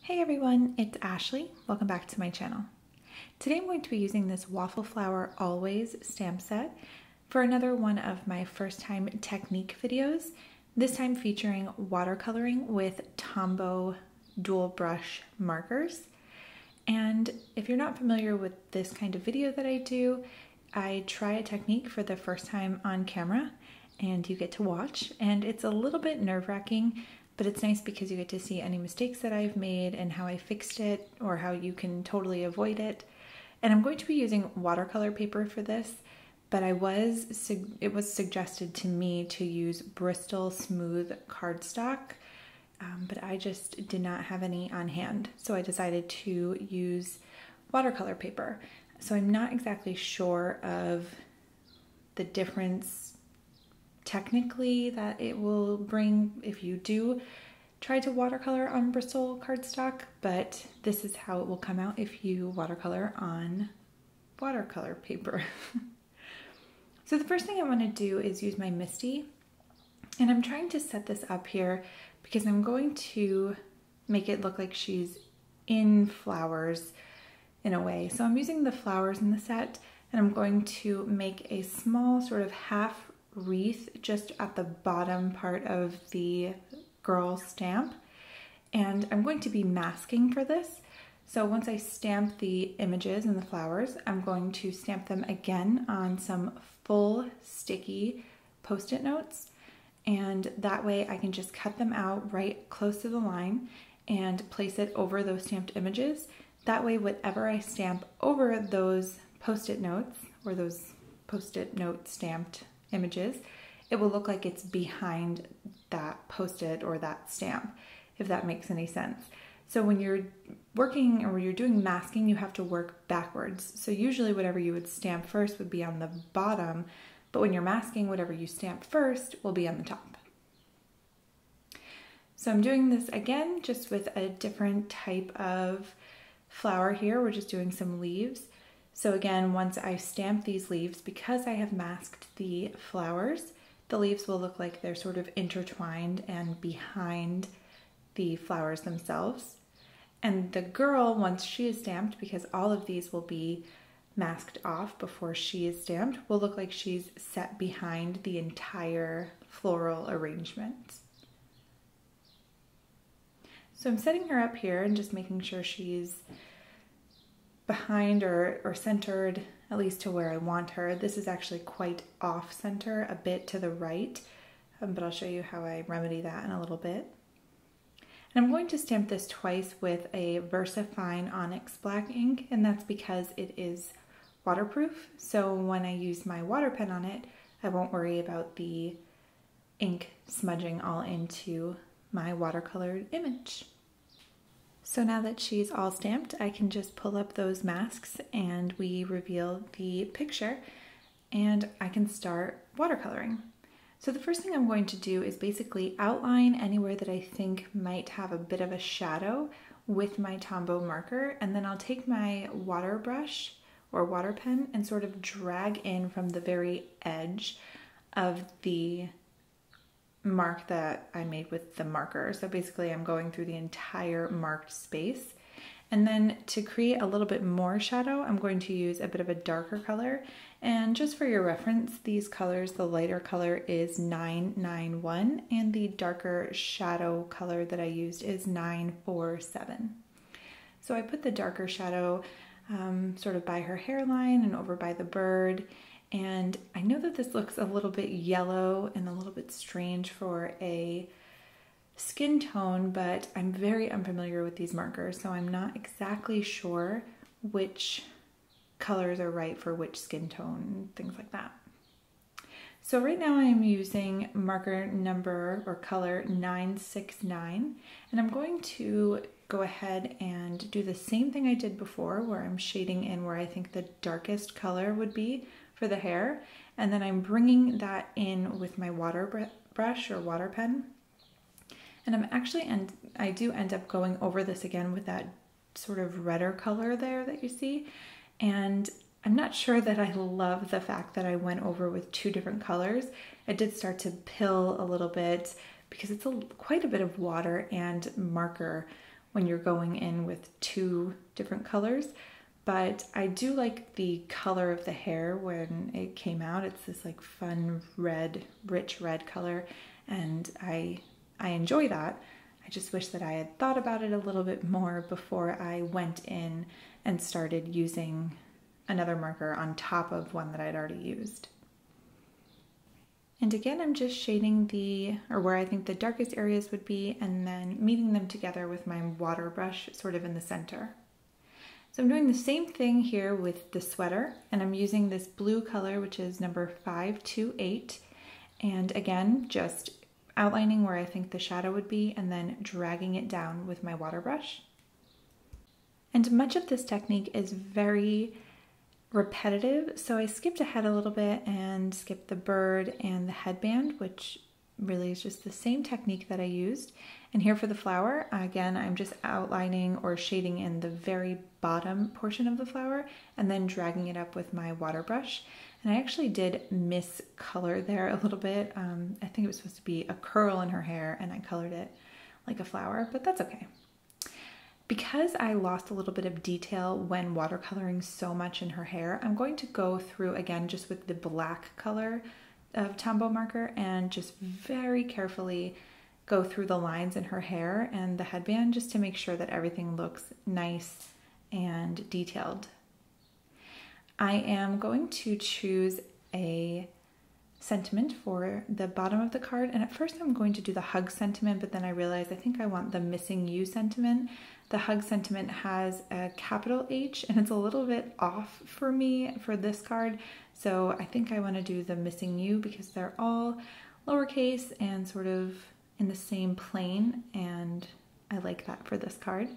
Hey everyone, it's Ashley. Welcome back to my channel. Today I'm going to be using this Waffle Flower Always stamp set for another one of my first time technique videos, this time featuring watercoloring with Tombow dual brush markers. And if you're not familiar with this kind of video that I do, I try a technique for the first time on camera and you get to watch, and it's a little bit nerve-wracking, but it's nice because you get to see any mistakes that I've made and how I fixed it or how you can totally avoid it. And I'm going to be using watercolor paper for this, but it was suggested to me to use Bristol smooth cardstock, but I just did not have any on hand. So I decided to use watercolor paper. So I'm not exactly sure of the difference technically that it will bring if you do try to watercolor on Bristol cardstock, but this is how it will come out if you watercolor on watercolor paper. So the first thing I want to do is use my Misty, and I'm trying to set this up here because I'm going to make it look like she's in flowers in a way. So I'm using the flowers in the set, and I'm going to make a small sort of half wreath just at the bottom part of the girl stamp, and I'm going to be masking for this. So once I stamp the images and the flowers, I'm going to stamp them again on some full sticky post-it notes, and that way I can just cut them out right close to the line and place it over those stamped images. That way whatever I stamp over those post-it notes or those post-it note stamped images, it will look like it's behind that post-it or that stamp, if that makes any sense. So when you're working or when you're doing masking, you have to work backwards. So usually whatever you would stamp first would be on the bottom, but when you're masking, whatever you stamp first will be on the top. So I'm doing this again just with a different type of flower here. We're just doing some leaves. So again, once I stamp these leaves, because I have masked the flowers, the leaves will look like they're sort of intertwined and behind the flowers themselves. And the girl, once she is stamped, because all of these will be masked off before she is stamped, will look like she's set behind the entire floral arrangement. So I'm setting her up here and just making sure she's behind or centered, at least to where I want her. This is actually quite off center, a bit to the right, but I'll show you how I remedy that in a little bit. And I'm going to stamp this twice with a VersaFine Onyx black ink, and that's because it is waterproof. So when I use my water pen on it, I won't worry about the ink smudging all into my watercolored image. So now that she's all stamped, I can just pull up those masks and we reveal the picture and I can start watercoloring. So the first thing I'm going to do is basically outline anywhere that I think might have a bit of a shadow with my Tombow marker, and then I'll take my water brush or water pen and sort of drag in from the very edge of the mark that I made with the marker. So basically I'm going through the entire marked space. And then to create a little bit more shadow, I'm going to use a bit of a darker color. And just for your reference, these colors, the lighter color is 991 and the darker shadow color that I used is 947. So I put the darker shadow sort of by her hairline and over by the bird. And I know that this looks a little bit yellow and a little bit strange for a skin tone, but I'm very unfamiliar with these markers, so I'm not exactly sure which colors are right for which skin tone, things like that. So right now I am using marker number or color 969, and I'm going to go ahead and do the same thing I did before, where I'm shading in where I think the darkest color would be for the hair, and then I'm bringing that in with my water brush or water pen. And I'm actually, I do end up going over this again with that sort of redder color there that you see, and I'm not sure that I love the fact that I went over with two different colors. It did start to pill a little bit because it's quite a bit of water and marker when you're going in with two different colors. But I do like the color of the hair when it came out. It's this like fun red, rich red color, and I enjoy that. I just wish that I had thought about it a little bit more before I went in and started using another marker on top of one that I'd already used. And again, I'm just shading where I think the darkest areas would be, and then meeting them together with my water brush sort of in the center. So I'm doing the same thing here with the sweater, and I'm using this blue color, which is number 528. And again, just outlining where I think the shadow would be and then dragging it down with my water brush. And much of this technique is very repetitive, so I skipped ahead a little bit and skipped the bird and the headband, which really is just the same technique that I used. And here for the flower, again, I'm just outlining or shading in the very bottom portion of the flower and then dragging it up with my water brush. And I actually did miscolor there a little bit. I think it was supposed to be a curl in her hair and I colored it like a flower, but that's okay. Because I lost a little bit of detail when watercoloring so much in her hair, I'm going to go through again just with the black color of Tombow marker and just very carefully go through the lines in her hair and the headband just to make sure that everything looks nice and detailed. I am going to choose a sentiment for the bottom of the card, and at first I'm going to do the hug sentiment, but then I realized I think I want the missing you sentiment. The hug sentiment has a capital H and it's a little bit off for me for this card, so I think I want to do the missing you because they're all lowercase and sort of in the same plane, and I like that for this card.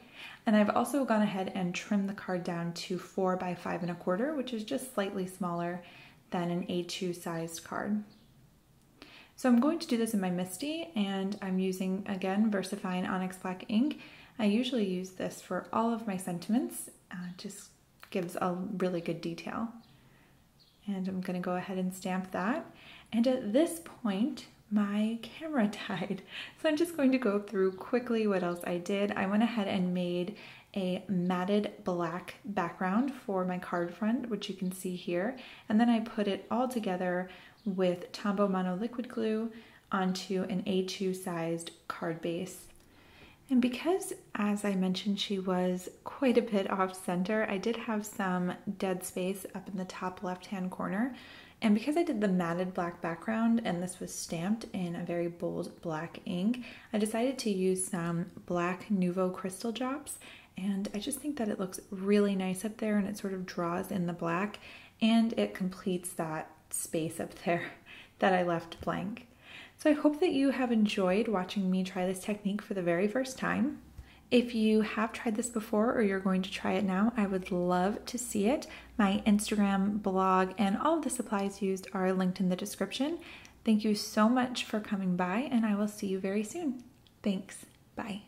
And I've also gone ahead and trimmed the card down to 4 by 5 1/4, which is just slightly smaller than an A2 sized card. So I'm going to do this in my Misty, and I'm using, again, VersaFine Onyx Black ink. I usually use this for all of my sentiments. Just gives a really good detail. And I'm going to go ahead and stamp that. And at this point, my camera died. So I'm just going to go through quickly what else I did. I went ahead and made a matted black background for my card front, which you can see here. And then I put it all together with Tombow Mono Liquid Glue onto an A2 sized card base. And because, as I mentioned, she was quite a bit off center, I did have some dead space up in the top left-hand corner. And because I did the matted black background and this was stamped in a very bold black ink, I decided to use some black Nouveau crystal drops. And I just think that it looks really nice up there, and it sort of draws in the black and it completes that space up there that I left blank. So I hope that you have enjoyed watching me try this technique for the very first time. If you have tried this before or you're going to try it now, I would love to see it. My Instagram, blog, and all of the supplies used are linked in the description. Thank you so much for coming by, and I will see you very soon. Thanks. Bye.